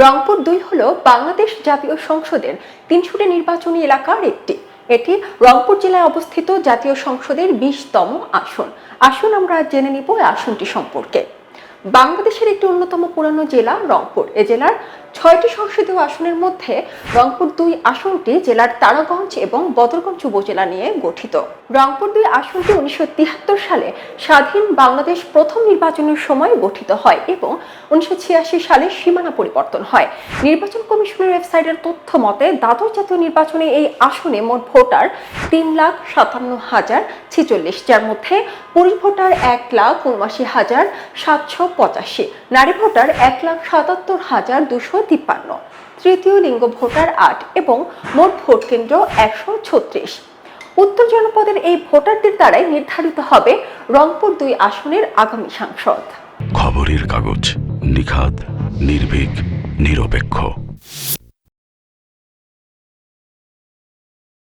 রংপুর ২ হল বাংলাদেশ জাতীয় সংসদের ৩০০টি নির্বাচনী এলাকার একটি। এটি রংপুর জেলায় অবস্থিত জাতীয় সংসদের ২০তম আসন। আসুন আমরা জেনে নিব এই আসনটি সম্পর্কে। বাংলাদেশের একটি অন্যতম পুরানো জেলা রংপুর। এ জেলার ৬টি সংসদীয় আসনের মধ্যে রংপুর ২ আসনটি জেলার তারাগঞ্জ এবং বদরগঞ্জ উপজেলা নিয়ে গঠিত। রংপুর ২ আসনটি ১৯৭৩ সালে স্বাধীন বাংলাদেশ প্রথম নির্বাচনের সময় গঠিত হয় এবং ১৯৮৬ সালে সীমানা পরিবর্তন হয়। নির্বাচন কমিশনের ওয়েবসাইটের তথ্য মতে দ্বাদশ জাতীয় নির্বাচনে এই আসনে মোট ভোটার ৩,৫৭,০৪৬, যার মধ্যে পুরুষ ভোটার ১,৭৯,৭৮৫, নারী ভোটার ১,৭৭,২৫৩, তৃতীয় লিঙ্গ ভোটার ৮ এবং মোট ভোট কেন্দ্র ১৩৬। উত্তর জনপদের এই ভোটারদের দ্বারাই নির্ধারিত হবে রংপুর ২ আসনের আগামী সাংসদ। খবরের কাগজ, নিখাদ, নির্ভীক, নিরপেক্ষ।